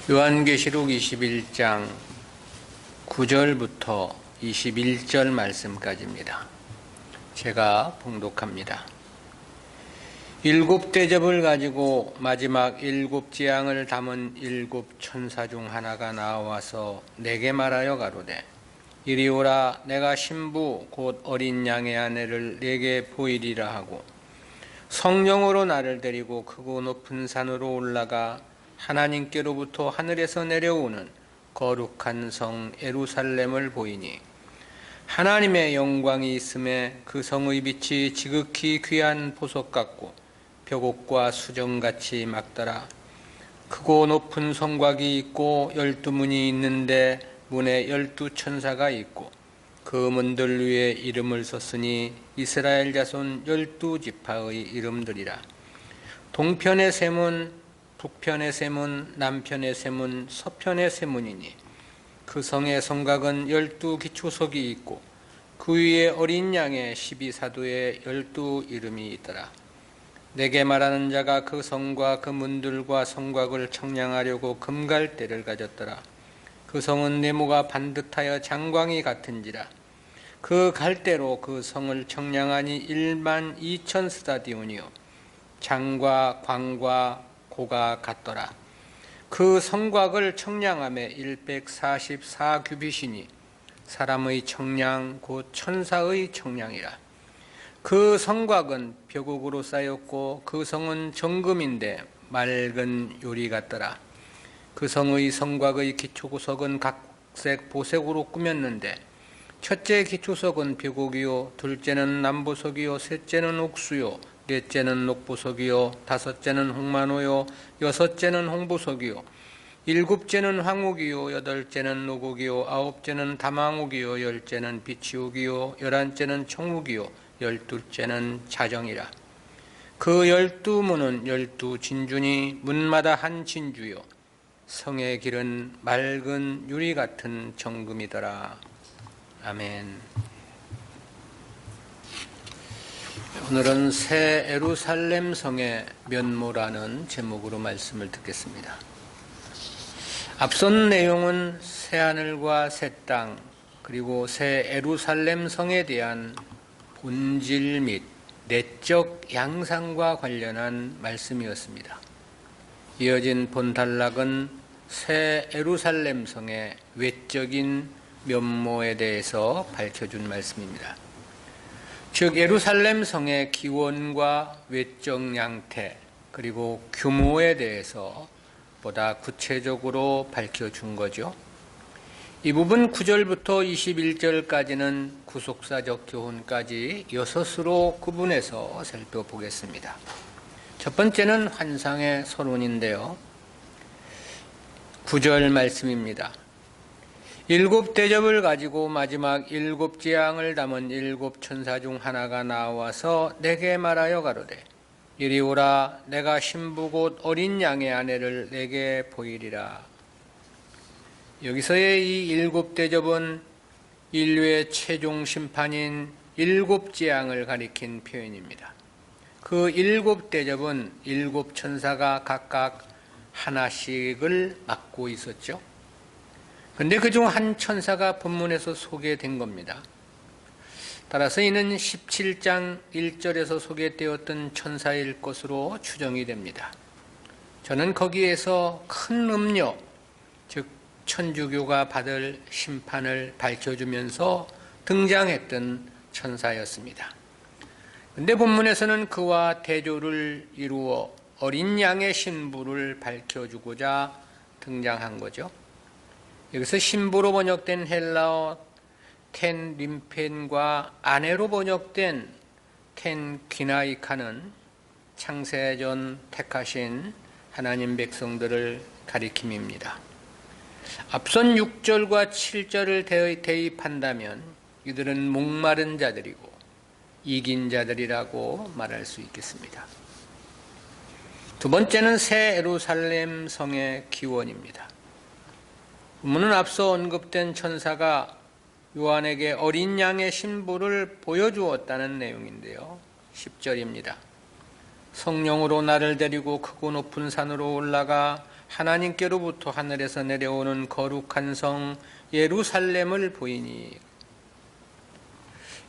요한계시록 21장 9절부터 21절 말씀까지입니다. 제가 봉독합니다. 일곱 대접을 가지고 마지막 일곱 재앙을 담은 일곱 천사 중 하나가 나와서 내게 말하여 가로되 이리 오라. 내가 신부 곧 어린 양의 아내를 내게 보이리라 하고 성령으로 나를 데리고 크고 높은 산으로 올라가 하나님께로부터 하늘에서 내려오는 거룩한 성 예루살렘을 보이니 하나님의 영광이 있음에 그 성의 빛이 지극히 귀한 보석 같고 벽옥과 수정같이 막더라. 크고 높은 성곽이 있고 12문이 있는데 문에 12천사가 있고 그 문들 위에 이름을 썼으니 이스라엘 자손 12지파의 이름들이라. 동편의 세 문, 북편의 세 문, 남편의 세 문, 서편의 세 문이니 그 성의 성곽은 12기초석이 있고 그 위에 어린 양의 12사도의 12 이름이 있더라. 내게 말하는 자가 그 성과 그 문들과 성곽을 청량하려고 금갈대를 가졌더라. 그 성은 네모가 반듯하여 장광이 같은지라. 그 갈대로 그 성을 청량하니 1만 2천 스타디온이요 장과 광과 고가 같더라. 그 성곽을 청량함에 144규빗이니 사람의 청량 곧 천사의 청량이라. 그 성곽은 벽옥으로 쌓였고 그 성은 정금인데 맑은 유리 같더라. 그 성의 성곽의 기초석은 각색 보색으로 꾸몄는데 첫째 기초석은 벽옥이요 둘째는 남보석이요 셋째는 옥수요 넷째는 녹보석이요 다섯째는 홍만호요 여섯째는 홍보석이요 일곱째는 황옥이요 여덟째는 노곡이요 아홉째는 다망옥이요 열째는 비치옥이요 11째는 청옥이요 12째는 자정이라. 그 12문은 12진주니 문마다 한 진주요 성의 길은 맑은 유리 같은 정금이더라. 아멘. 오늘은 새 예루살렘 성의 면모라는 제목으로 말씀을 듣겠습니다. 앞선 내용은 새 하늘과 새 땅 그리고 새 예루살렘 성에 대한 본질 및 내적 양상과 관련한 말씀이었습니다. 이어진 본단락은 새 예루살렘 성의 외적인 면모에 대해서 밝혀준 말씀입니다. 즉 예루살렘 성의 기원과 외적 양태 그리고 규모에 대해서 보다 구체적으로 밝혀준 거죠. 이 부분 9절부터 21절까지는 구속사적 교훈까지 6으로 구분해서 살펴보겠습니다. 첫 번째는 환상의 서론인데요. 9절 말씀입니다. 일곱 대접을 가지고 마지막 일곱 재앙을 담은 일곱 천사 중 하나가 나와서 내게 말하여 가로되 이리 오라. 내가 신부 곧 어린 양의 아내를 내게 보이리라. 여기서의 이 일곱 대접은 인류의 최종 심판인 일곱 재앙을 가리킨 표현입니다. 그 일곱 대접은 일곱 천사가 각각 하나씩을 맡고 있었죠. 그런데 그중 한 천사가 본문에서 소개된 겁니다. 따라서 이는 17장 1절에서 소개되었던 천사일 것으로 추정이 됩니다. 저는 거기에서 큰 음료, 즉 천주교가 받을 심판을 밝혀주면서 등장했던 천사였습니다. 그런데 본문에서는 그와 대조를 이루어 어린 양의 신부를 밝혀주고자 등장한 거죠. 여기서 신부로 번역된 헬라어 텐 림펜과 아내로 번역된 텐 귀나이카는 창세전 택하신 하나님 백성들을 가리킴입니다. 앞선 6절과 7절을 대입한다면 이들은 목마른 자들이고 이긴 자들이라고 말할 수 있겠습니다. 두 번째는 새 예루살렘 성의 기원입니다. 본문은 앞서 언급된 천사가 요한에게 어린 양의 신부를 보여주었다는 내용인데요. 10절입니다. 성령으로 나를 데리고 크고 높은 산으로 올라가 하나님께로부터 하늘에서 내려오는 거룩한 성 예루살렘을 보이니,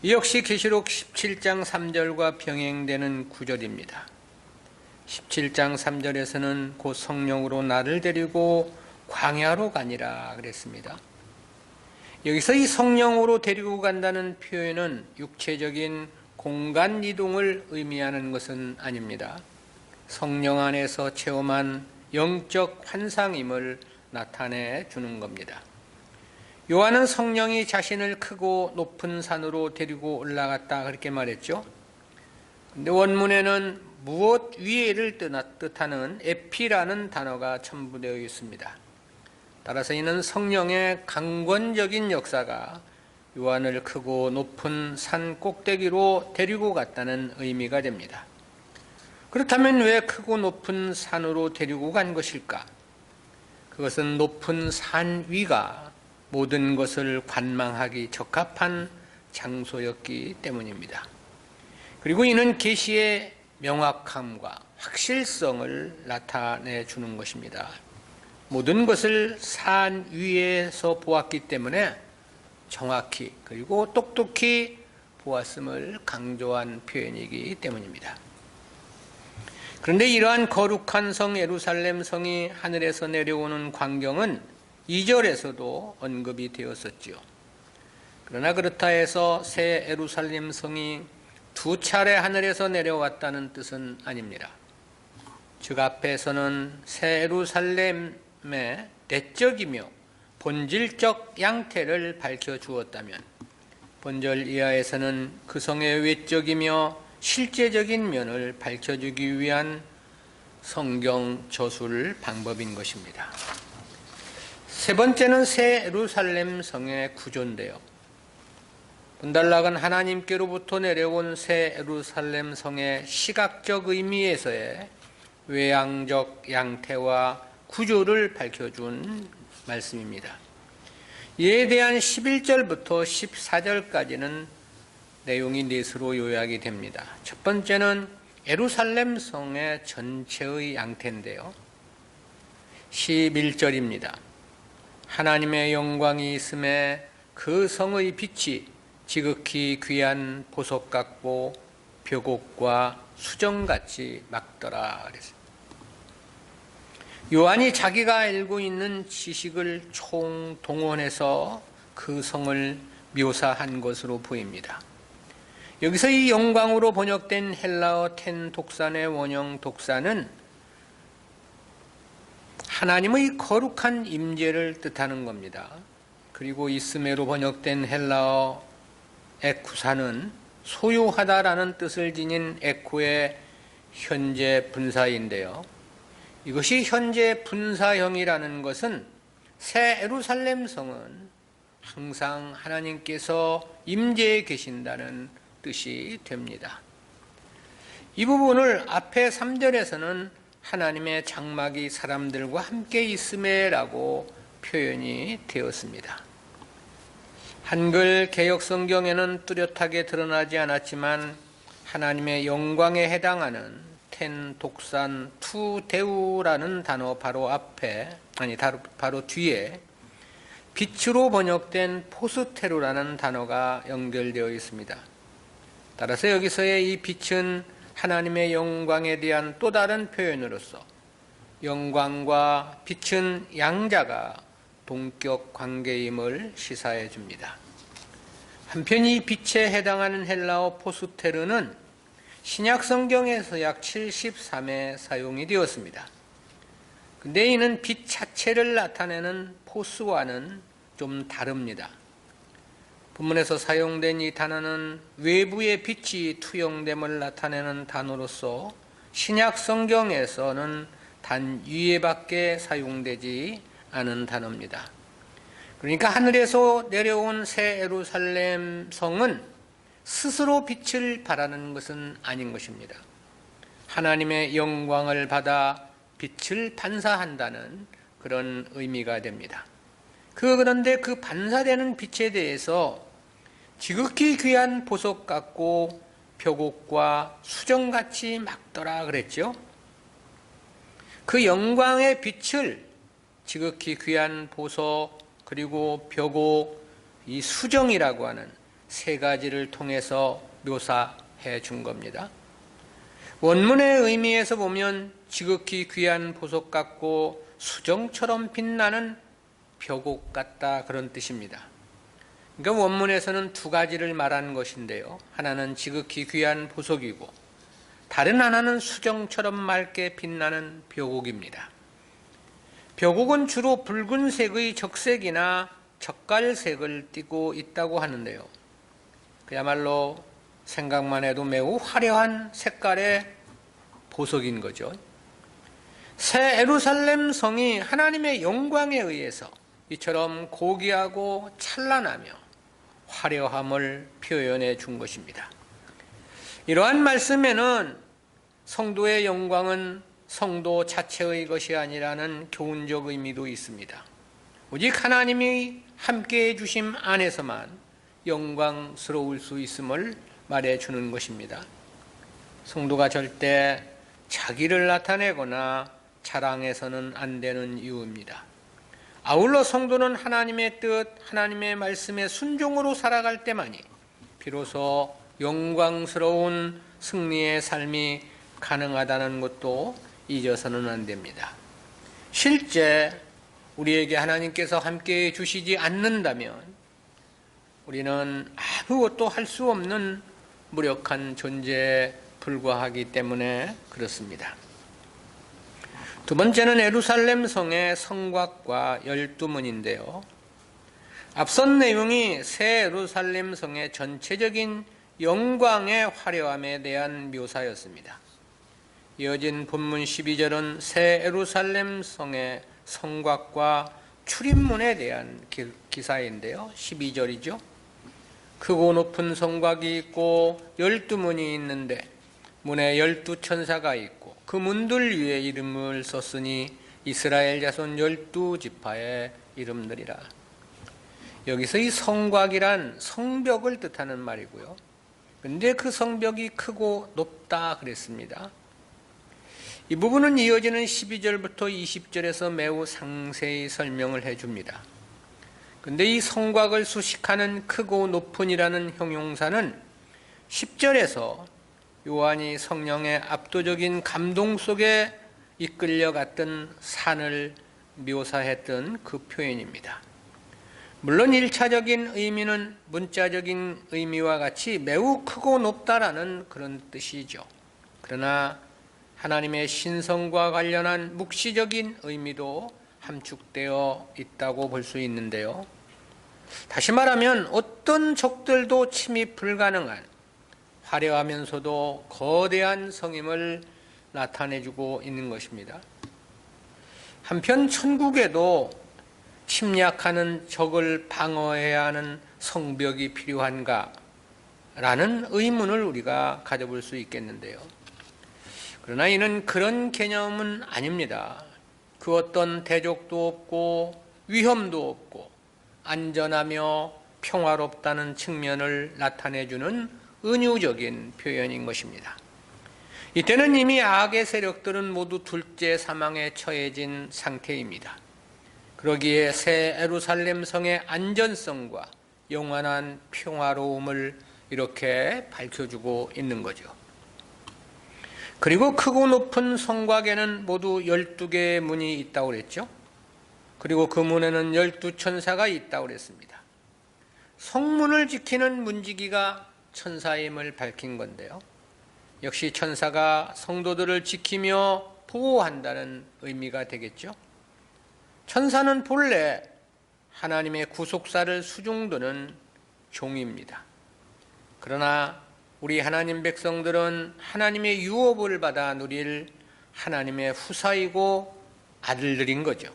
이 역시 계시록 17장 3절과 병행되는 구절입니다. 17장 3절에서는 곧 성령으로 나를 데리고 광야로 가니라 그랬습니다. 여기서 이 성령으로 데리고 간다는 표현은 육체적인 공간 이동을 의미하는 것은 아닙니다. 성령 안에서 체험한 영적 환상임을 나타내 주는 겁니다. 요한은 성령이 자신을 크고 높은 산으로 데리고 올라갔다 그렇게 말했죠. 근데 원문에는 무엇 위에를 뜻하는 에피라는 단어가 첨부되어 있습니다. 따라서 이는 성령의 강권적인 역사가 요한을 크고 높은 산 꼭대기로 데리고 갔다는 의미가 됩니다. 그렇다면 왜 크고 높은 산으로 데리고 간 것일까? 그것은 높은 산 위가 모든 것을 관망하기 적합한 장소였기 때문입니다. 그리고 이는 계시의 명확함과 확실성을 나타내 주는 것입니다. 모든 것을 산 위에서 보았기 때문에 정확히 그리고 똑똑히 보았음을 강조한 표현이기 때문입니다. 그런데 이러한 거룩한 성 예루살렘 성이 하늘에서 내려오는 광경은 2절에서도 언급이 되었었지요. 그러나 그렇다 해서 새 예루살렘 성이 두 차례 하늘에서 내려왔다는 뜻은 아닙니다. 즉 앞에서는 새 예루살렘의 내적이며 본질적 양태를 밝혀주었다면 본절 이하에서는 그 성의 외적이며 실제적인 면을 밝혀주기 위한 성경 저술 방법인 것입니다. 세 번째는 새 예루살렘 성의 구조인데요. 본달락은 하나님께로부터 내려온 새 예루살렘 성의 시각적 의미에서의 외향적 양태와 구조를 밝혀준 말씀입니다. 이에 대한 11절부터 14절까지는 내용이 넷으로 요약이 됩니다. 첫 번째는 예루살렘 성의 전체의 양태인데요. 11절입니다. 하나님의 영광이 있음에 그 성의 빛이 지극히 귀한 보석 같고 벽옥과 수정같이 막더라 그랬습니다. 요한이 자기가 알고 있는 지식을 총동원해서 그 성을 묘사한 것으로 보입니다. 여기서 이 영광으로 번역된 헬라어 텐 독산의 원형 독산은 하나님의 거룩한 임재를 뜻하는 겁니다. 그리고 있음에로 번역된 헬라어 에쿠사는 소유하다라는 뜻을 지닌 에쿠의 현재 분사인데요. 이것이 현재 분사형이라는 것은 새 예루살렘 성은 항상 하나님께서 임재해 계신다는 뜻이 됩니다. 이 부분을 앞에 3절에서는 하나님의 장막이 사람들과 함께 있음에라고 표현이 되었습니다. 한글 개역 성경에는 뚜렷하게 드러나지 않았지만 하나님의 영광에 해당하는 텐 독산 투 데우라는 단어 바로 뒤에 빛으로 번역된 포스테루라는 단어가 연결되어 있습니다. 따라서 여기서의 이 빛은 하나님의 영광에 대한 또 다른 표현으로서 영광과 빛은 양자가 동격 관계임을 시사해 줍니다. 한편 이 빛에 해당하는 헬라어 포스테르는 신약 성경에서 약 73회 사용이 되었습니다. 근데 이는 빛 자체를 나타내는 포스와는 좀 다릅니다. 본문에서 사용된 이 단어는 외부의 빛이 투영됨을 나타내는 단어로서 신약 성경에서는 단 위에밖에 사용되지 않은 단어입니다. 그러니까 하늘에서 내려온 새 예루살렘 성은 스스로 빛을 발하는 것은 아닌 것입니다. 하나님의 영광을 받아 빛을 반사한다는 그런 의미가 됩니다. 그런데 그 반사되는 빛에 대해서 지극히 귀한 보석 같고 벽옥과 수정같이 막더라 그랬죠. 그 영광의 빛을 지극히 귀한 보석, 그리고 벽옥, 이 수정이라고 하는 세 가지를 통해서 묘사해 준 겁니다. 원문의 의미에서 보면 지극히 귀한 보석 같고 수정처럼 빛나는 벽옥 같다, 그런 뜻입니다. 그러니까 원문에서는 두 가지를 말하는 것인데요. 하나는 지극히 귀한 보석이고 다른 하나는 수정처럼 맑게 빛나는 벽옥입니다. 벽옥은 주로 붉은색의 적색이나 젓갈색을 띠고 있다고 하는데요. 그야말로 생각만 해도 매우 화려한 색깔의 보석인 거죠. 새 예루살렘 성이 하나님의 영광에 의해서 이처럼 고귀하고 찬란하며 화려함을 표현해 준 것입니다. 이러한 말씀에는 성도의 영광은 성도 자체의 것이 아니라는 교훈적 의미도 있습니다. 오직 하나님이 함께해 주심 안에서만 영광스러울 수 있음을 말해주는 것입니다. 성도가 절대 자기를 나타내거나 자랑해서는 안 되는 이유입니다. 아울러 성도는 하나님의 뜻, 하나님의 말씀에 순종으로 살아갈 때만이 비로소 영광스러운 승리의 삶이 가능하다는 것도 잊어서는 안 됩니다. 실제 우리에게 하나님께서 함께해 주시지 않는다면 우리는 아무것도 할 수 없는 무력한 존재에 불과하기 때문에 그렇습니다. 두 번째는 예루살렘 성의 성곽과 12문인데요. 앞선 내용이 새 예루살렘 성의 전체적인 영광의 화려함에 대한 묘사였습니다. 이어진 본문 12절은 새 예루살렘 성의 성곽과 출입문에 대한 기사인데요. 12절이죠. 크고 높은 성곽이 있고 12문이 있는데 문에 12천사가 있고 그 문들 위에 이름을 썼으니 이스라엘 자손 12지파의 이름들이라. 여기서 이 성곽이란 성벽을 뜻하는 말이고요. 근데 그 성벽이 크고 높다 그랬습니다. 이 부분은 이어지는 12절부터 20절에서 매우 상세히 설명을 해줍니다. 근데 이 성곽을 수식하는 크고 높은이라는 형용사는 10절에서 요한이 성령의 압도적인 감동 속에 이끌려갔던 산을 묘사했던 그 표현입니다. 물론 1차적인 의미는 문자적인 의미와 같이 매우 크고 높다라는 그런 뜻이죠. 그러나 하나님의 신성과 관련한 묵시적인 의미도 함축되어 있다고 볼 수 있는데요. 다시 말하면 어떤 적들도 침입 불가능한 화려하면서도 거대한 성임을 나타내주고 있는 것입니다. 한편 천국에도 침략하는 적을 방어해야 하는 성벽이 필요한가? 라는 의문을 우리가 가져볼 수 있겠는데요. 그러나 이는 그런 개념은 아닙니다. 그 어떤 대적도 없고 위험도 없고 안전하며 평화롭다는 측면을 나타내주는 은유적인 표현인 것입니다. 이때는 이미 악의 세력들은 모두 둘째 사망에 처해진 상태입니다. 그러기에 새 예루살렘 성의 안전성과 영원한 평화로움을 이렇게 밝혀주고 있는 거죠. 그리고 크고 높은 성곽에는 모두 12개의 문이 있다고 그랬죠. 그리고 그 문에는 12천사가 있다고 그랬습니다. 성문을 지키는 문지기가 천사임을 밝힌 건데요. 역시 천사가 성도들을 지키며 보호한다는 의미가 되겠죠. 천사는 본래 하나님의 구속사를 수중드는 종입니다. 그러나 우리 하나님 백성들은 하나님의 유업을 받아 누릴 하나님의 후사이고 아들들인 거죠.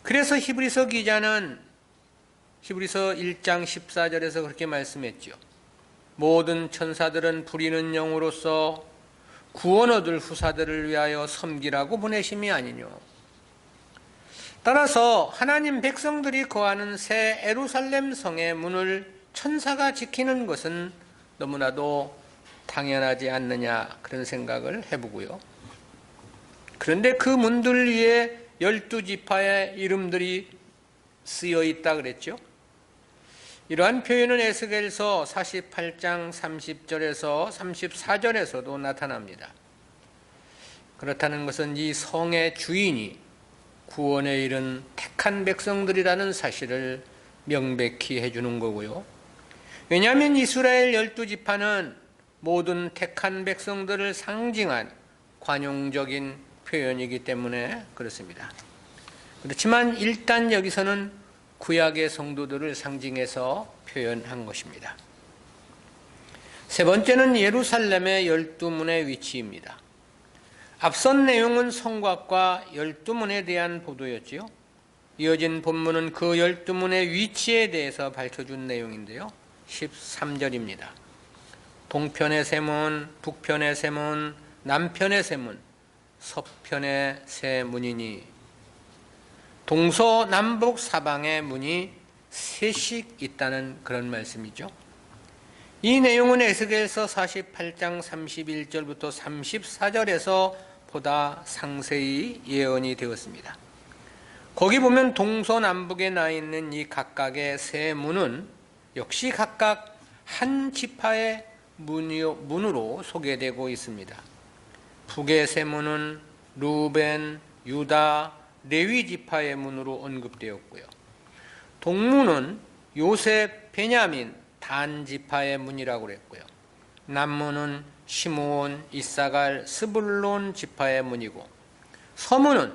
그래서 히브리서 기자는 히브리서 1장 14절에서 그렇게 말씀했죠. 모든 천사들은 부리는 영으로서 구원 얻을 후사들을 위하여 섬기라고 보내심이 아니뇨. 따라서 하나님 백성들이 거하는 새 예루살렘 성의 문을 천사가 지키는 것은 너무나도 당연하지 않느냐, 그런 생각을 해보고요. 그런데 그 문들 위에 12지파의 이름들이 쓰여 있다 그랬죠. 이러한 표현은 에스겔서 48장 30절에서 34절에서도 나타납니다. 그렇다는 것은 이 성의 주인이 구원에 이른 택한 백성들이라는 사실을 명백히 해주는 거고요. 왜냐하면 이스라엘 12지파는 모든 택한 백성들을 상징한 관용적인 표현이기 때문에 그렇습니다. 그렇지만 일단 여기서는 구약의 성도들을 상징해서 표현한 것입니다. 세 번째는 예루살렘의 12문의 위치입니다. 앞선 내용은 성곽과 12문에 대한 보도였지요. 이어진 본문은 그 12문의 위치에 대해서 밝혀준 내용인데요. 13절입니다. 동편의 세 문, 북편의 세 문, 남편의 세 문, 서편의 세 문이니 동서남북 사방의 문이 셋씩 있다는 그런 말씀이죠. 이 내용은 에스겔서 48장 31절부터 34절에서 보다 상세히 예언이 되었습니다. 거기 보면 동서남북에 나 있는 이 각각의 세 문은 역시 각각 한 지파의 문으로 소개되고 있습니다. 북의 세 문은 루벤, 유다, 레위 지파의 문으로 언급되었고요. 동문은 요셉, 베냐민, 단 지파의 문이라고 그랬고요. 남문은 시므온, 이사갈, 스불론 지파의 문이고, 서문은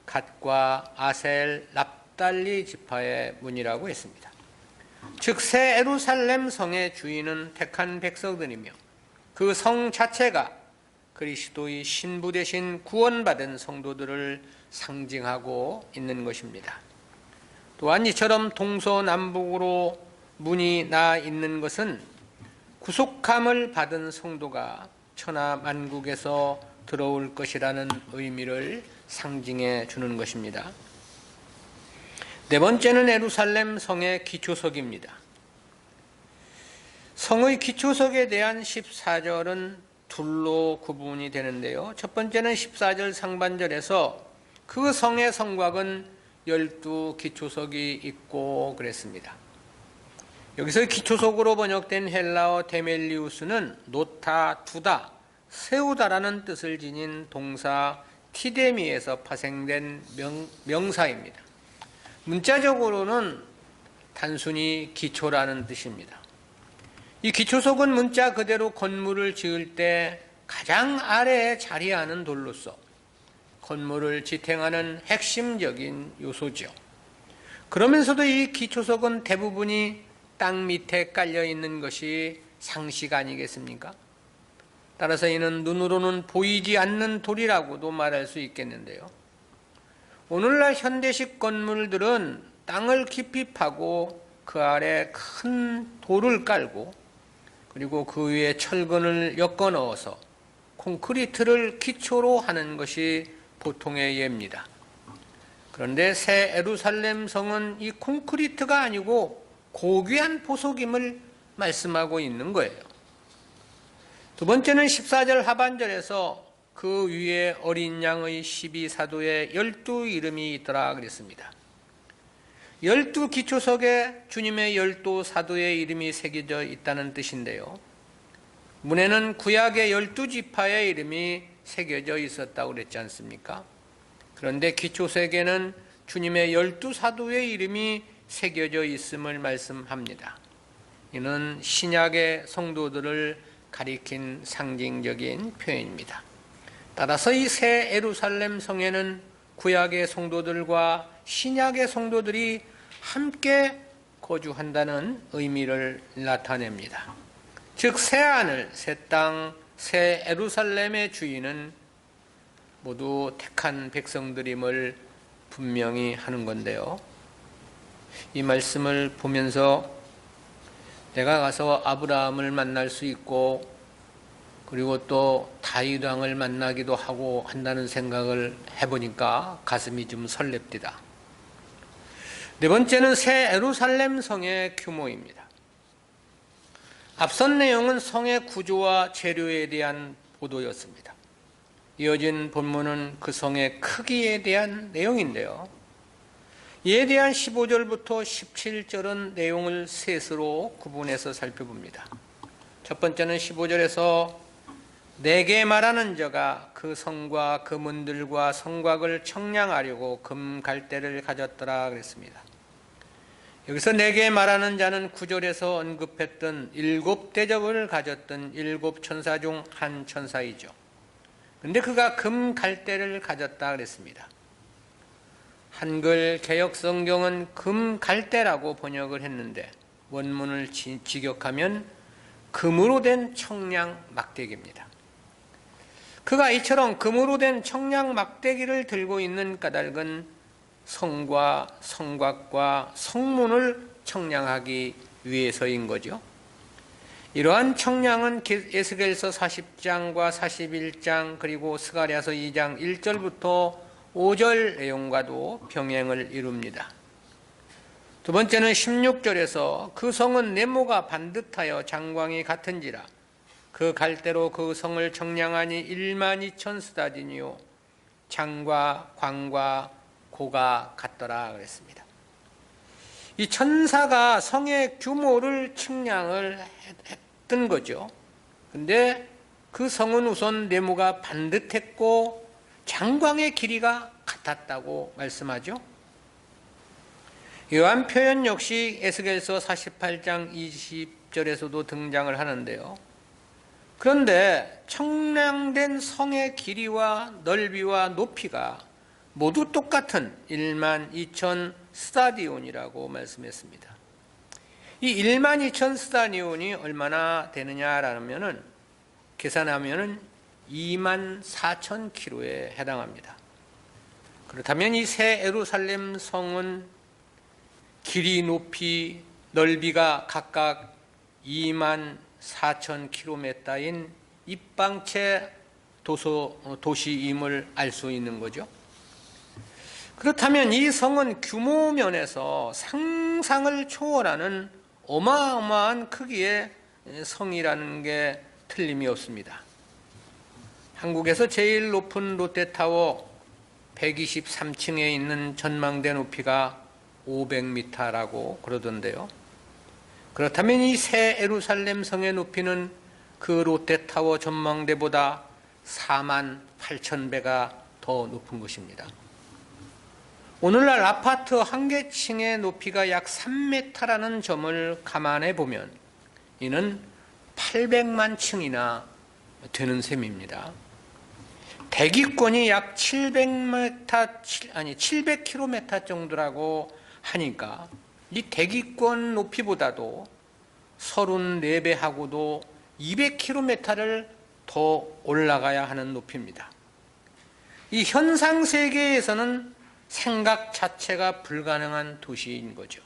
갓과 아셀, 납달리 지파의 문이라고 했습니다. 즉 새 예루살렘 성의 주인은 택한 백성들이며 그 성 자체가 그리스도의 신부 대신 구원받은 성도들을 상징하고 있는 것입니다. 또한 이처럼 동서남북으로 문이 나 있는 것은 구속함을 받은 성도가 천하 만국에서 들어올 것이라는 의미를 상징해 주는 것입니다. 네 번째는 예루살렘 성의 기초석입니다. 성의 기초석에 대한 14절은 둘로 구분이 되는데요. 첫 번째는 14절 상반절에서 그 성의 성곽은 12기초석이 있고 그랬습니다. 여기서 기초석으로 번역된 헬라어 데멜리우스는 놓다, 두다, 세우다라는 뜻을 지닌 동사 티데미에서 파생된 명사입니다. 문자적으로는 단순히 기초라는 뜻입니다. 이 기초석은 문자 그대로 건물을 지을 때 가장 아래에 자리하는 돌로서 건물을 지탱하는 핵심적인 요소죠. 그러면서도 이 기초석은 대부분이 땅 밑에 깔려 있는 것이 상식 아니겠습니까? 따라서 이는 눈으로는 보이지 않는 돌이라고도 말할 수 있겠는데요. 오늘날 현대식 건물들은 땅을 깊이 파고 그 아래 큰 돌을 깔고 그리고 그 위에 철근을 엮어 넣어서 콘크리트를 기초로 하는 것이 보통의 예입니다. 그런데 새 예루살렘 성은 이 콘크리트가 아니고 고귀한 보석임을 말씀하고 있는 거예요. 두 번째는 14절 하반절에서 그 위에 어린 양의 12사도의 12 이름이 있더라 그랬습니다. 12 기초석에 주님의 12사도의 이름이 새겨져 있다는 뜻인데요. 문에는 구약의 12지파의 이름이 새겨져 있었다고 그랬지 않습니까? 그런데 기초석에는 주님의 12사도의 이름이 새겨져 있음을 말씀합니다. 이는 신약의 성도들을 가리킨 상징적인 표현입니다. 따라서 이 새 예루살렘 성에는 구약의 성도들과 신약의 성도들이 함께 거주한다는 의미를 나타냅니다. 즉 새하늘, 새 땅, 새 예루살렘의 주인은 모두 택한 백성들임을 분명히 하는 건데요. 이 말씀을 보면서 내가 가서 아브라함을 만날 수 있고 그리고 또 다윗 왕을 만나기도 하고 한다는 생각을 해보니까 가슴이 좀 설렙디다. 네 번째는 새 예루살렘 성의 규모입니다. 앞선 내용은 성의 구조와 재료에 대한 보도였습니다. 이어진 본문은 그 성의 크기에 대한 내용인데요. 이에 대한 15절부터 17절은 내용을 셋으로 구분해서 살펴봅니다. 첫 번째는 15절에서 내게 말하는 자가 그 성과 그 문들과 성곽을 청량하려고 금 갈대를 가졌더라 그랬습니다. 여기서 내게 말하는 자는 9절에서 언급했던 7대접을 가졌던 7천사 중 한 천사이죠. 근데 그가 금 갈대를 가졌다 그랬습니다. 한글 개역 성경은 금 갈대라고 번역을 했는데 원문을 직역하면 금으로 된 청량 막대기입니다. 그가 이처럼 금으로 된 청량 막대기를 들고 있는 까닭은 성과 성곽과 성문을 청량하기 위해서인 거죠. 이러한 청량은 에스겔서 40장과 41장 그리고 스가랴서 2장 1절부터 5절 내용과도 병행을 이룹니다. 두 번째는 16절에서 그 성은 네모가 반듯하여 장광이 같은지라 그 갈대로 그 성을 청량하니 12000 스타디니요 장과 광과 고가 같더라 그랬습니다. 이 천사가 성의 규모를 측량을 했던 거죠. 근데 그 성은 우선 네모가 반듯했고 장광의 길이가 같았다고 말씀하죠. 이러한 표현 역시 에스겔서 48장 20절에서도 등장을 하는데요. 그런데 청량된 성의 길이와 넓이와 높이가 모두 똑같은 12000 스타디온이라고 말씀했습니다. 이 12000 스타디온이 얼마나 되느냐라면은 계산하면은 24000km에 해당합니다. 그렇다면 이 새 예루살렘 성은 길이, 높이, 넓이가 각각 24000km인 입방체 도시임을 알 수 있는 거죠. 그렇다면 이 성은 규모 면에서 상상을 초월하는 어마어마한 크기의 성이라는 게 틀림이 없습니다. 한국에서 제일 높은 롯데타워 123층에 있는 전망대 높이가 500m라고 그러던데요. 그렇다면 이 새 예루살렘 성의 높이는 그 롯데타워 전망대보다 48,000배가 더 높은 것입니다. 오늘날 아파트 한 개 층의 높이가 약 3m라는 점을 감안해 보면 이는 800만 층이나 되는 셈입니다. 대기권이 약 700km 정도라고 하니까 이 대기권 높이보다도 34배하고도 200km를 더 올라가야 하는 높이입니다. 이 현상 세계에서는 생각 자체가 불가능한 도시인 거죠.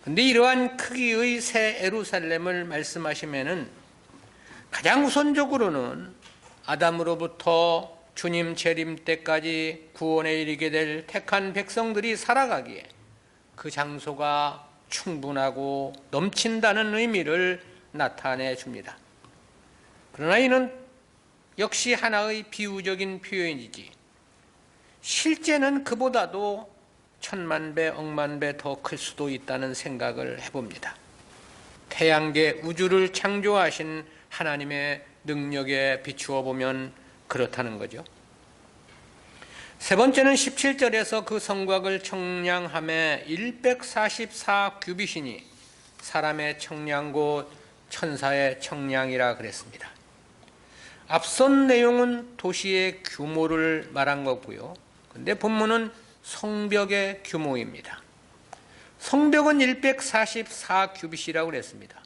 그런데 이러한 크기의 새 예루살렘을 말씀하시면은 가장 우선적으로는 아담으로부터 주님 재림 때까지 구원에 이르게 될 택한 백성들이 살아가기에 그 장소가 충분하고 넘친다는 의미를 나타내 줍니다. 그러나 이는 역시 하나의 비유적인 표현이지 실제는 그보다도 1000만배, 억만배 더 클 수도 있다는 생각을 해봅니다. 태양계 우주를 창조하신 하나님의 능력에 비추어 보면 그렇다는 거죠. 세 번째는 17절에서 그 성곽을 청량함에 144규빗이니 사람의 청량 곧 천사의 청량이라 그랬습니다. 앞선 내용은 도시의 규모를 말한 거고요. 근데 본문은 성벽의 규모입니다. 성벽은 144규빗이라고 그랬습니다.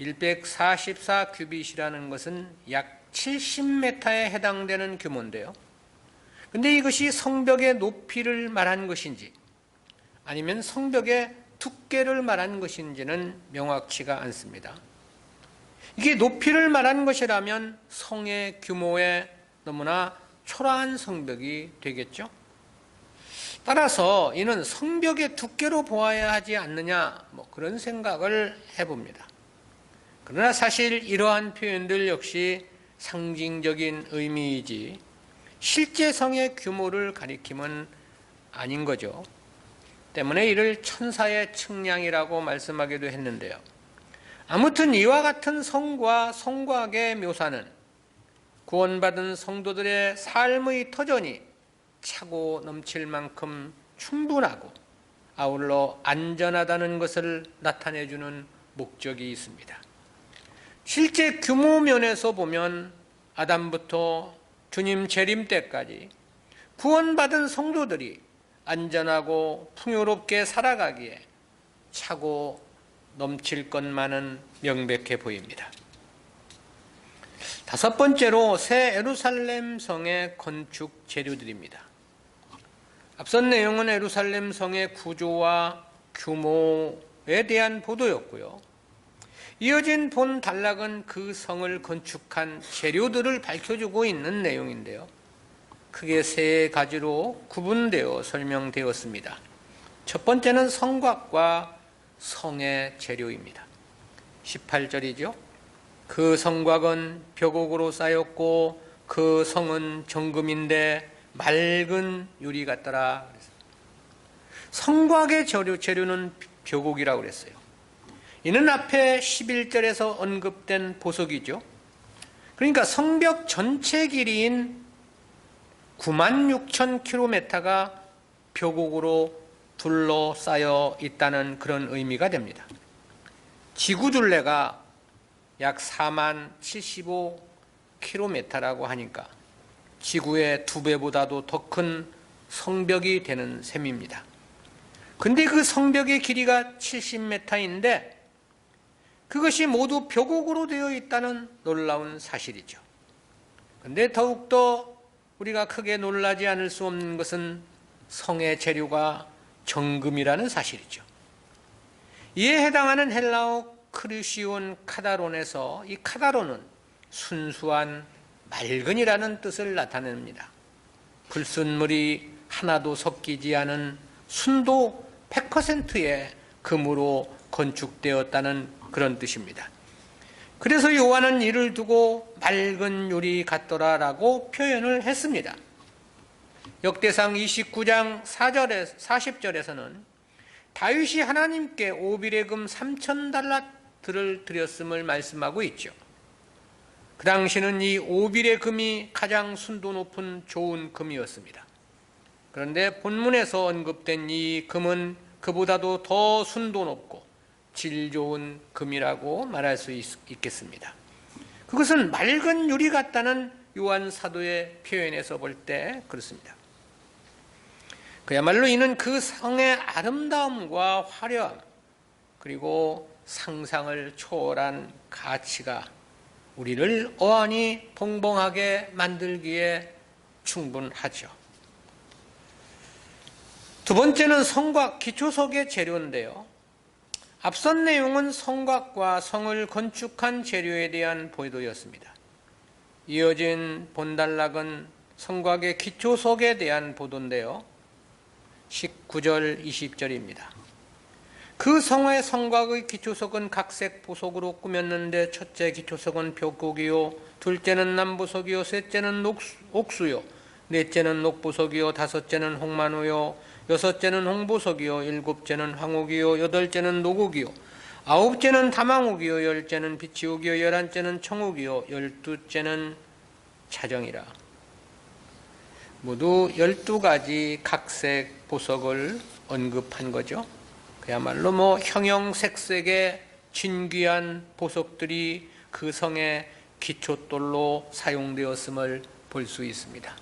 144규빗이라는 것은 약 70m에 해당되는 규모인데요. 근데 이것이 성벽의 높이를 말한 것인지 아니면 성벽의 두께를 말한 것인지는 명확치가 않습니다. 이게 높이를 말한 것이라면 성의 규모에 너무나 초라한 성벽이 되겠죠. 따라서 이는 성벽의 두께로 보아야 하지 않느냐 그런 생각을 해봅니다. 그러나 사실 이러한 표현들 역시 상징적인 의미이지 실제 성의 규모를 가리킴은 아닌 거죠. 때문에 이를 천사의 측량이라고 말씀하기도 했는데요. 아무튼 이와 같은 성과 성곽의 묘사는 구원받은 성도들의 삶의 터전이 차고 넘칠 만큼 충분하고 아울러 안전하다는 것을 나타내주는 목적이 있습니다. 실제 규모 면에서 보면 아담부터 주님 재림 때까지 구원받은 성도들이 안전하고 풍요롭게 살아가기에 차고 넘칠 것만은 명백해 보입니다. 다섯 번째로 새 예루살렘 성의 건축 재료들입니다. 앞선 내용은 예루살렘 성의 구조와 규모에 대한 보도였고요. 이어진 본 단락은 그 성을 건축한 재료들을 밝혀주고 있는 내용인데요. 크게 세 가지로 구분되어 설명되었습니다. 첫 번째는 성곽과 성의 재료입니다. 18절이죠. 그 성곽은 벽옥으로 쌓였고 그 성은 정금인데 맑은 유리 같더라. 성곽의 재료는 벽옥이라고 그랬어요. 이는 앞에 11절에서 언급된 보석이죠. 그러니까 성벽 전체 길이인 96,000km가 벽옥으로 둘러싸여 있다는 그런 의미가 됩니다. 지구 둘레가 약 40,075km라고 하니까 지구의 2배보다도 더 큰 성벽이 되는 셈입니다. 근데 그 성벽의 길이가 70m인데 그것이 모두 벽옥으로 되어 있다는 놀라운 사실이죠. 근데 더욱더 우리가 크게 놀라지 않을 수 없는 것은 성의 재료가 정금이라는 사실이죠. 이에 해당하는 헬라어 크루시온 카다론에서 이 카다론은 순수한 맑은이라는 뜻을 나타냅니다. 불순물이 하나도 섞이지 않은 순도 100%의 금으로 건축되었다는 그런 뜻입니다. 그래서 요한은 이를 두고 맑은 유리 같더라라고 표현을 했습니다. 역대상 29장 40절에서는 다윗이 하나님께 오빌의 금 3,000달란트를 드렸음을 말씀하고 있죠. 그 당시는 이 오빌의 금이 가장 순도 높은 좋은 금이었습니다. 그런데 본문에서 언급된 이 금은 그보다도 더 순도 높고 질 좋은 금이라고 말할 수 있겠습니다. 그것은 맑은 유리 같다는 요한 사도의 표현에서 볼 때 그렇습니다. 그야말로 이는 그 성의 아름다움과 화려함 그리고 상상을 초월한 가치가 우리를 어안이 벙벙하게 만들기에 충분하죠. 두 번째는 성곽 기초석의 재료인데요. 앞선 내용은 성곽과 성을 건축한 재료에 대한 보도였습니다. 이어진 본단락은 성곽의 기초석에 대한 보도인데요. 19절 20절입니다. 그 성의 성곽의 기초석은 각색 보석으로 꾸몄는데 첫째 기초석은 벽곡이요 둘째는 남보석이요 셋째는 옥수요 넷째는 녹보석이요 다섯째는 홍만호요 여섯째는 홍보석이요 일곱째는 황옥이요 여덟째는 노곡이요 아홉째는 다망옥이요 열째는 비치옥이요 열한째는 청옥이요 열두째는 차정이라. 모두 12가지 각색 보석을 언급한 거죠. 그야말로 형형색색의 진귀한 보석들이 그 성의 기초돌로 사용되었음을 볼 수 있습니다.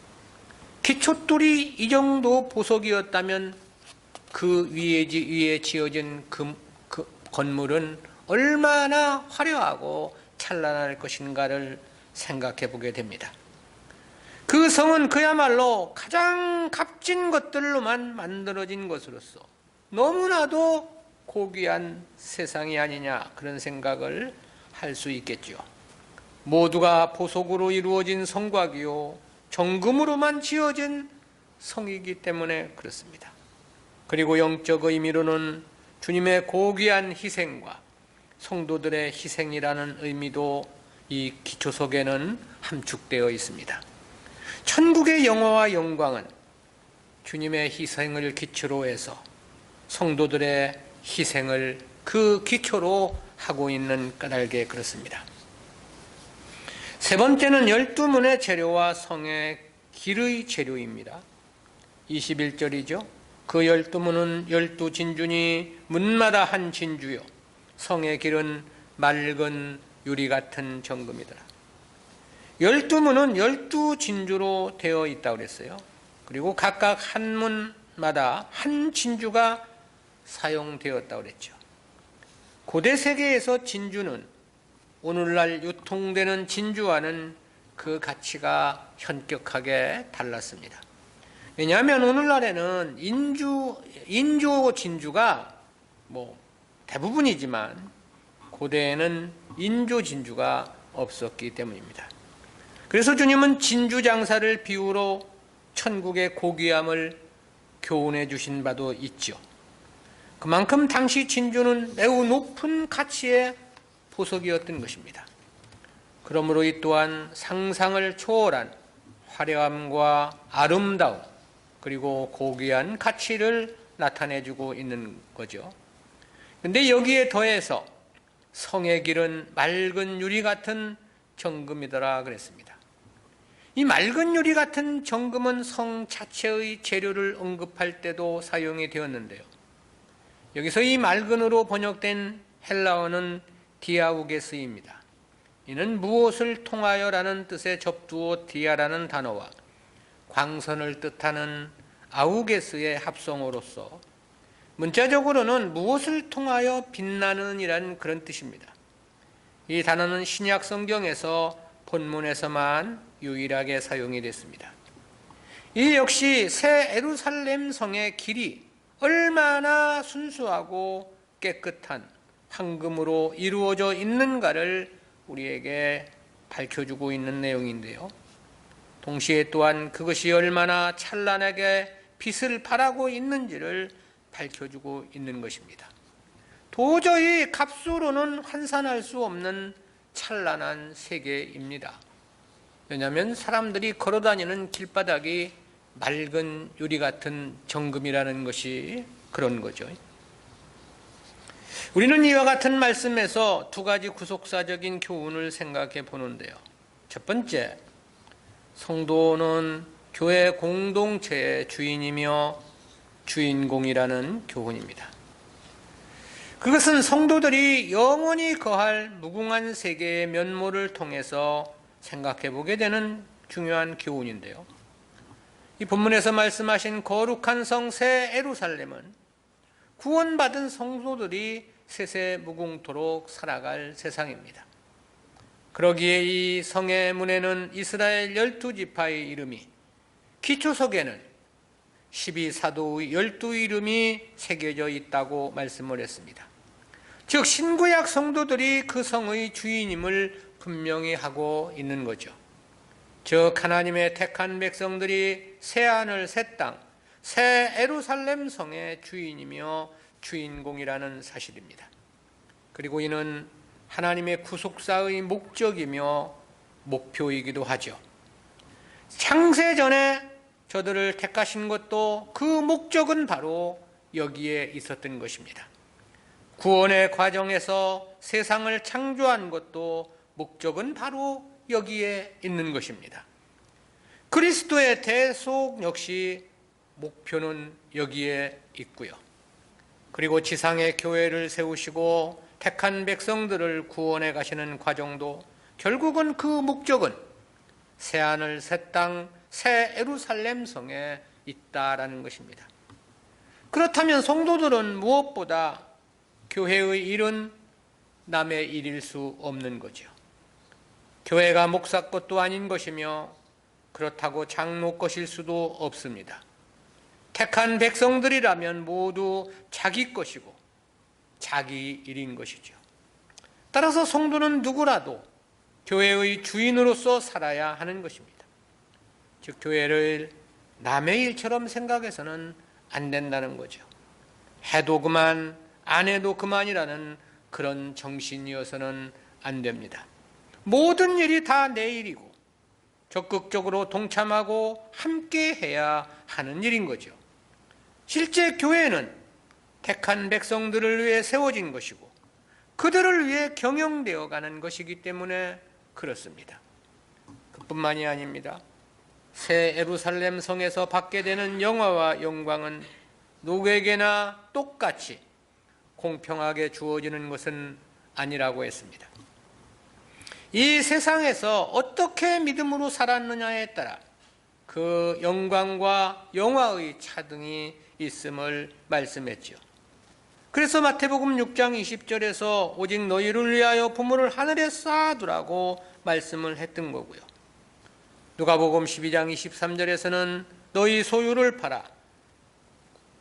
기초돌이 이 정도 보석이었다면 그 위에 지어진 그 건물은 얼마나 화려하고 찬란할 것인가를 생각해 보게 됩니다. 그 성은 그야말로 가장 값진 것들로만 만들어진 것으로서 너무나도 고귀한 세상이 아니냐 그런 생각을 할 수 있겠죠. 모두가 보석으로 이루어진 성곽이요 정금으로만 지어진 성이기 때문에 그렇습니다. 그리고 영적 의미로는 주님의 고귀한 희생과 성도들의 희생이라는 의미도 이 기초 속에는 함축되어 있습니다. 천국의 영화와 영광은 주님의 희생을 기초로 해서 성도들의 희생을 그 기초로 하고 있는 까닭에 그렇습니다. 세 번째는 12문의 재료와 성의 길의 재료입니다. 21절이죠. 그 12문은 12진주니 문마다 한 진주요 성의 길은 맑은 유리 같은 정금이더라. 12문은 12진주로 되어 있다고 그랬어요. 그리고 각각 한 문마다 한 진주가 사용되었다고 그랬죠. 고대 세계에서 진주는 오늘날 유통되는 진주와는 그 가치가 현격하게 달랐습니다. 왜냐하면 오늘날에는 인조 진주가 대부분이지만 고대에는 인조 진주가 없었기 때문입니다. 그래서 주님은 진주 장사를 비유로 천국의 고귀함을 교훈해 주신 바도 있죠. 그만큼 당시 진주는 매우 높은 가치의 보석이었던 것입니다. 그러므로 이 또한 상상을 초월한 화려함과 아름다움 그리고 고귀한 가치를 나타내주고 있는 거죠. 그런데 여기에 더해서 성의 길은 맑은 유리 같은 정금이더라 그랬습니다. 이 맑은 유리 같은 정금은 성 자체의 재료를 언급할 때도 사용이 되었는데요. 여기서 이 맑은으로 번역된 헬라어는 디아우게스입니다. 이는 무엇을 통하여라는 뜻의 접두어 디아라는 단어와 광선을 뜻하는 아우게스의 합성어로서 문자적으로는 무엇을 통하여 빛나는 이라는 그런 뜻입니다. 이 단어는 신약 성경에서 본문에서만 유일하게 사용이 됐습니다. 이 역시 새 예루살렘 성의 길이 얼마나 순수하고 깨끗한 황금으로 이루어져 있는가를 우리에게 밝혀주고 있는 내용인데요. 동시에 또한 그것이 얼마나 찬란하게 빛을 발하고 있는지를 밝혀주고 있는 것입니다. 도저히 값으로는 환산할 수 없는 찬란한 세계입니다. 왜냐하면 사람들이 걸어다니는 길바닥이 맑은 유리 같은 정금이라는 것이 그런 거죠. 우리는 이와 같은 말씀에서 두 가지 구속사적인 교훈을 생각해 보는데요. 첫 번째, 성도는 교회 공동체의 주인이며 주인공이라는 교훈입니다. 그것은 성도들이 영원히 거할 무궁한 세계의 면모를 통해서 생각해 보게 되는 중요한 교훈인데요. 이 본문에서 말씀하신 거룩한 성 새 예루살렘은 구원받은 성도들이 세세무궁토록 살아갈 세상입니다. 그러기에 이 성의 문에는 이스라엘 12지파의 이름이, 기초석에는 12사도의 12 이름이 새겨져 있다고 말씀을 했습니다. 즉 신구약 성도들이 그 성의 주인임을 분명히 하고 있는 거죠. 즉 하나님의 택한 백성들이 새하늘 새 땅, 새 예루살렘 성의 주인이며 주인공이라는 사실입니다. 그리고 이는 하나님의 구속사의 목적이며 목표이기도 하죠. 창세전에 저들을 택하신 것도 그 목적은 바로 여기에 있었던 것입니다. 구원의 과정에서 세상을 창조한 것도 목적은 바로 여기에 있는 것입니다. 그리스도의 대속 역시 목표는 여기에 있고요. 그리고 지상의 교회를 세우시고 택한 백성들을 구원해 가시는 과정도 결국은 그 목적은 새하늘 새 땅 새 예루살렘 성에 있다라는 것입니다. 그렇다면 성도들은 무엇보다 교회의 일은 남의 일일 수 없는 거죠. 교회가 목사 것도 아닌 것이며 그렇다고 장로 것일 수도 없습니다. 택한 백성들이라면 모두 자기 것이고 자기 일인 것이죠. 따라서 성도는 누구라도 교회의 주인으로서 살아야 하는 것입니다. 즉 교회를 남의 일처럼 생각해서는 안 된다는 거죠. 해도 그만 안 해도 그만이라는 그런 정신이어서는 안 됩니다. 모든 일이 다 내 일이고 적극적으로 동참하고 함께 해야 하는 일인 거죠. 실제 교회는 택한 백성들을 위해 세워진 것이고 그들을 위해 경영되어 가는 것이기 때문에 그렇습니다. 그뿐만이 아닙니다. 새 예루살렘 성에서 받게 되는 영화와 영광은 누구에게나 똑같이 공평하게 주어지는 것은 아니라고 했습니다. 이 세상에서 어떻게 믿음으로 살았느냐에 따라 그 영광과 영화의 차등이 있음을 말씀했죠. 그래서 마태복음 6장 20절에서 오직 너희를 위하여 부모를 하늘에 쌓아두라고 말씀을 했던 거고요. 누가복음 12장 23절에서는 너희 소유를 팔아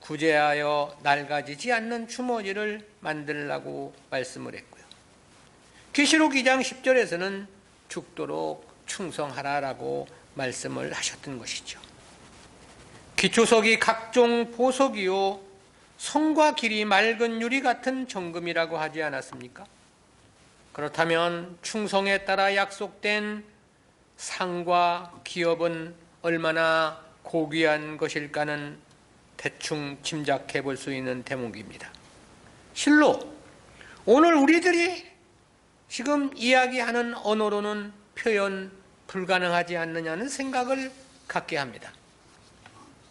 구제하여 낡아지지 않는 주머니를 만들라고 말씀을 했고요. 계시록 2장 10절에서는 죽도록 충성하라라고 말씀을 하셨던 것이죠. 기초석이 각종 보석이요 성과 길이 맑은 유리 같은 정금이라고 하지 않았습니까? 그렇다면 충성에 따라 약속된 상과 기업은 얼마나 고귀한 것일까는 대충 짐작해 볼 수 있는 대목입니다. 실로 오늘 우리들이 지금 이야기하는 언어로는 표현 불가능하지 않느냐는 생각을 갖게 합니다.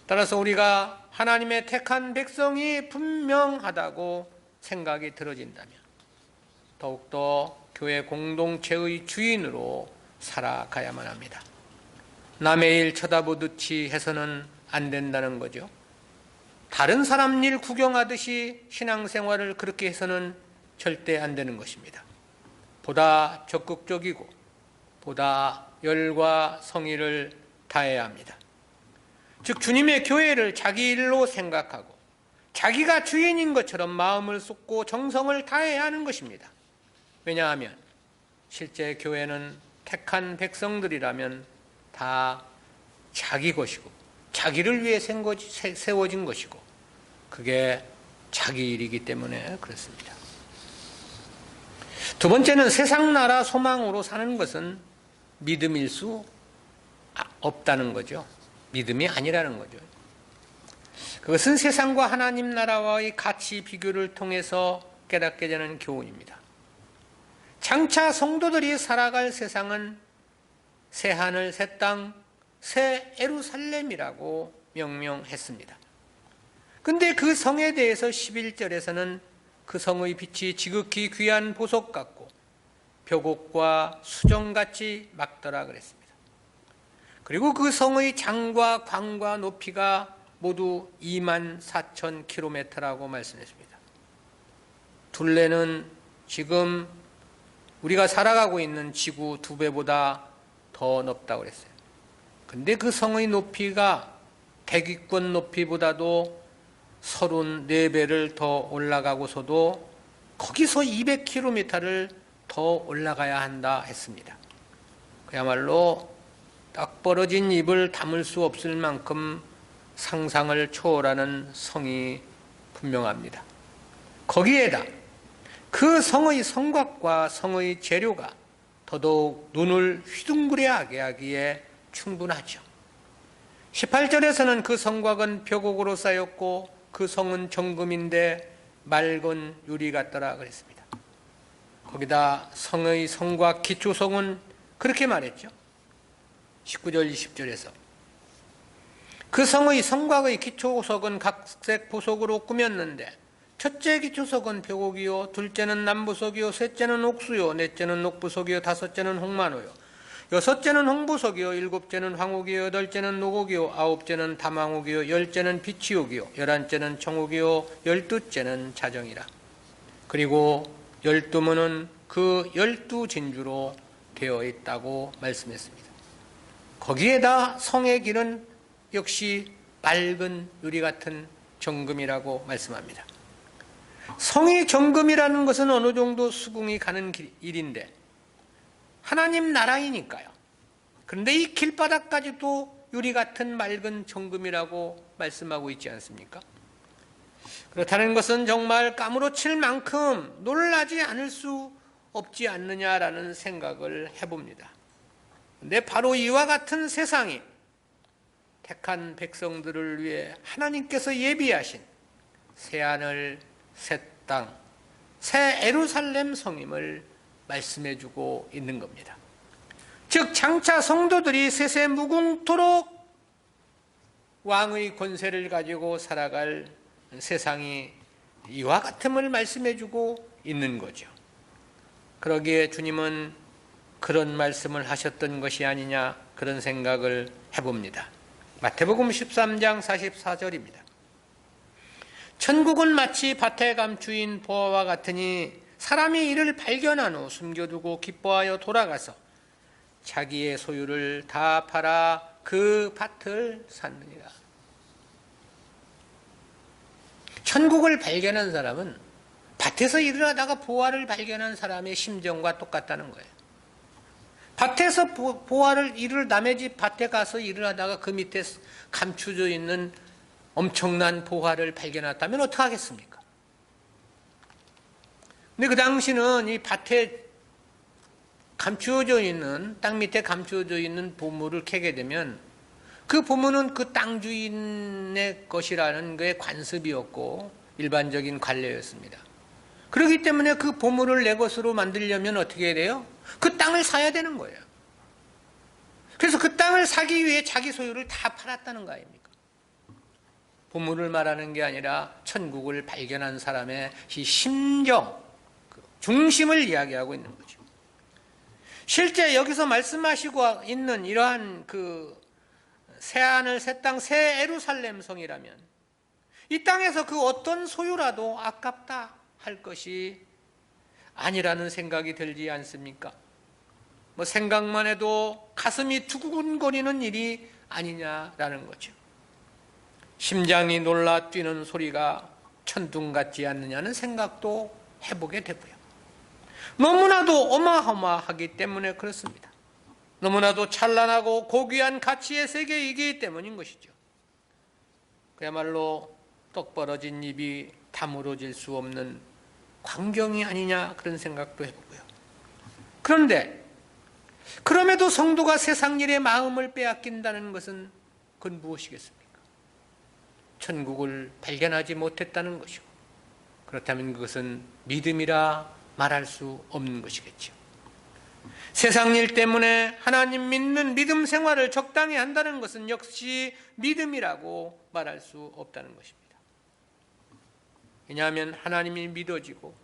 따라서 우리가 하나님의 택한 백성이 분명하다고 생각이 들어진다면 더욱더 교회 공동체의 주인으로 살아가야만 합니다. 남의 일 쳐다보듯이 해서는 안 된다는 거죠. 다른 사람 일 구경하듯이 신앙생활을 그렇게 해서는 절대 안 되는 것입니다. 보다 적극적이고 보다 열과 성의를 다해야 합니다. 즉 주님의 교회를 자기 일로 생각하고 자기가 주인인 것처럼 마음을 쏟고 정성을 다해야 하는 것입니다. 왜냐하면 실제 교회는 택한 백성들이라면 다 자기 것이고 자기를 위해 세워진 것이고 그게 자기 일이기 때문에 그렇습니다. 두 번째는 세상 나라 소망으로 사는 것은 믿음일 수 없다는 거죠. 믿음이 아니라는 거죠. 그것은 세상과 하나님 나라와의 가치 비교를 통해서 깨닫게 되는 교훈입니다. 장차 성도들이 살아갈 세상은 새 하늘, 새 땅, 새 예루살렘이라고 명명했습니다. 근데 그 성에 대해서 11절에서는 그 성의 빛이 지극히 귀한 보석 같고 벽옥과 수정같이 막더라 그랬습니다. 그리고 그 성의 장과 광과 높이가 모두 24,000km라고 말씀했습니다. 둘레는 지금 우리가 살아가고 있는 지구 2배보다 더 높다고 그랬어요. 근데 그 성의 높이가 대기권 높이보다도 34배를 더 올라가고서도 거기서 200km를 더 올라가야 한다 했습니다. 그야말로 딱 벌어진 입을 다물 수 없을 만큼 상상을 초월하는 성이 분명합니다. 거기에다 그 성의 성곽과 성의 재료가 더더욱 눈을 휘둥그레하게 하기에 충분하죠. 18절에서는 그 성곽은 벽옥으로 쌓였고 그 성은 정금인데 맑은 유리 같더라 그랬습니다. 거기다 성의 성곽 기초성은 그렇게 말했죠. 19절 20절에서 그 성의 성곽의 기초석은 각색 보석으로 꾸몄는데 첫째 기초석은 벽옥이요 둘째는 남부석이요 셋째는 옥수요 넷째는 녹부석이요 다섯째는 홍만호요 여섯째는 홍보석이요 일곱째는 황옥이요 여덟째는 노곡이요 아홉째는 담황옥이요 열째는 비치옥이요 열한째는 청옥이요 열두째는 자정이라. 그리고 12문은 그 12진주로 되어 있다고 말씀했습니다. 거기에다 성의 길은 역시 맑은 유리 같은 정금이라고 말씀합니다. 성이 정금이라는 것은 어느 정도 수긍이 가는 일인데 하나님 나라이니까요. 그런데 이 길바닥까지도 유리 같은 맑은 정금이라고 말씀하고 있지 않습니까? 그렇다는 것은 정말 까무러칠 만큼 놀라지 않을 수 없지 않느냐라는 생각을 해봅니다. 근데 바로 이와 같은 세상이 택한 백성들을 위해 하나님께서 예비하신 새하늘 새 땅, 새 예루살렘 성임을 말씀해주고 있는 겁니다. 즉 장차 성도들이 세세 무궁토록 왕의 권세를 가지고 살아갈 세상이 이와 같음을 말씀해주고 있는 거죠. 그러기에 주님은 그런 말씀을 하셨던 것이 아니냐, 그런 생각을 해봅니다. 마태복음 13장 44절입니다. 천국은 마치 밭에 감추인 보화와 같으니 사람이 이를 발견한 후 숨겨두고 기뻐하여 돌아가서 자기의 소유를 다 팔아 그 밭을 샀느니라. 천국을 발견한 사람은 밭에서 일을 하다가 보화를 발견한 사람의 심정과 똑같다는 거예요. 밭에서 일을 남의 집 밭에 가서 일을 하다가 그 밑에 감추져 있는 엄청난 보화를 발견했다면 어떻게 하겠습니까? 근데 그 당시는 이 밭에 감추어져 있는, 땅 밑에 감추어져 있는 보물을 캐게 되면 그 보물은 그 땅 주인의 것이라는 게 관습이었고 일반적인 관례였습니다. 그렇기 때문에 그 보물을 내 것으로 만들려면 어떻게 해야 돼요? 그 땅을 사야 되는 거예요. 그래서 그 땅을 사기 위해 자기 소유를 다 팔았다는 거 아닙니까? 보물을 말하는 게 아니라 천국을 발견한 사람의 이 심정, 중심을 이야기하고 있는 거죠. 실제 여기서 말씀하시고 있는 이러한 그 새하늘, 새 땅, 새 예루살렘 성이라면 이 땅에서 그 어떤 소유라도 아깝다 할 것이 아니라는 생각이 들지 않습니까? 뭐 생각만 해도 가슴이 두근거리는 일이 아니냐라는 거죠. 심장이 놀라 뛰는 소리가 천둥 같지 않느냐는 생각도 해보게 되고요. 너무나도 어마어마하기 때문에 그렇습니다. 너무나도 찬란하고 고귀한 가치의 세계이기 때문인 것이죠. 그야말로 떡 벌어진 입이 다물어질 수 없는 광경이 아니냐, 그런 생각도 해보고요. 그런데 그럼에도 성도가 세상 일에 마음을 빼앗긴다는 것은 그건 무엇이겠습니까? 천국을 발견하지 못했다는 것이고, 그렇다면 그것은 믿음이라 말할 수 없는 것이겠죠. 세상 일 때문에 하나님 믿는 믿음 생활을 적당히 한다는 것은 역시 믿음이라고 말할 수 없다는 것입니다. 왜냐하면 하나님이 믿어지고,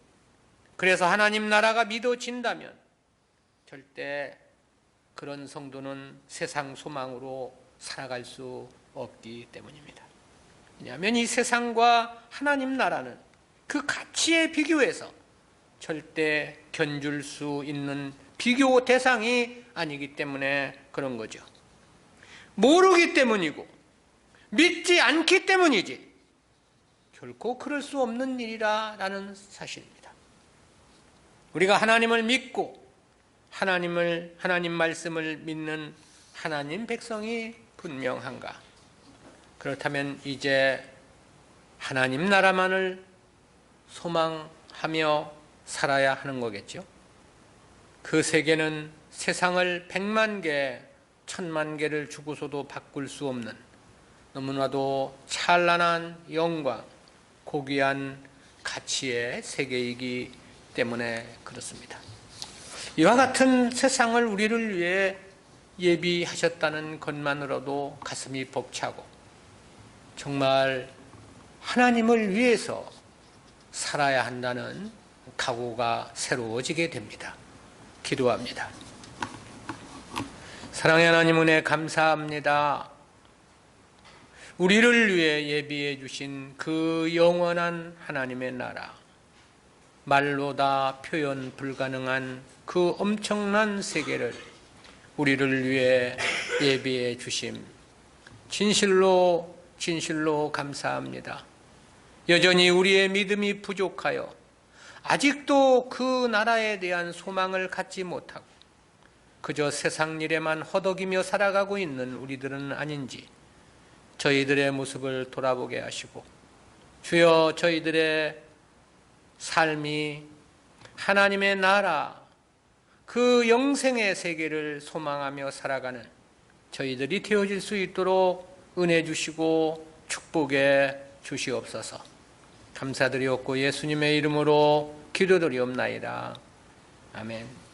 그래서 하나님 나라가 믿어진다면 절대 그런 성도는 세상 소망으로 살아갈 수 없기 때문입니다. 왜냐하면 이 세상과 하나님 나라는 그 가치에 비교해서 절대 견줄 수 있는 비교 대상이 아니기 때문에 그런 거죠. 모르기 때문이고 믿지 않기 때문이지 결코 그럴 수 없는 일이라는 사실입니다. 우리가 하나님을 믿고 하나님 말씀을 믿는 하나님 백성이 분명한가? 그렇다면 이제 하나님 나라만을 소망하며 살아야 하는 거겠죠. 그 세계는 세상을 100만 개, 1000만 개를 주고서도 바꿀 수 없는 너무나도 찬란한 영광, 고귀한 가치의 세계이기 때문에 그렇습니다. 이와 같은 세상을 우리를 위해 예비하셨다는 것만으로도 가슴이 벅차고 정말 하나님을 위해서 살아야 한다는 각오가 새로워지게 됩니다. 기도합니다. 사랑의 하나님, 은혜 감사합니다. 우리를 위해 예비해 주신 그 영원한 하나님의 나라, 말로 다 표현 불가능한 그 엄청난 세계를 우리를 위해 예비해 주심 진실로 감사합니다. 여전히 우리의 믿음이 부족하여 아직도 그 나라에 대한 소망을 갖지 못하고 그저 세상 일에만 허덕이며 살아가고 있는 우리들은 아닌지 저희들의 모습을 돌아보게 하시고, 주여 저희들의 삶이 하나님의 나라, 그 영생의 세계를 소망하며 살아가는 저희들이 되어질 수 있도록 은혜 주시고 축복해 주시옵소서. 감사드리옵고 예수님의 이름으로 기도드리옵나이다. 아멘.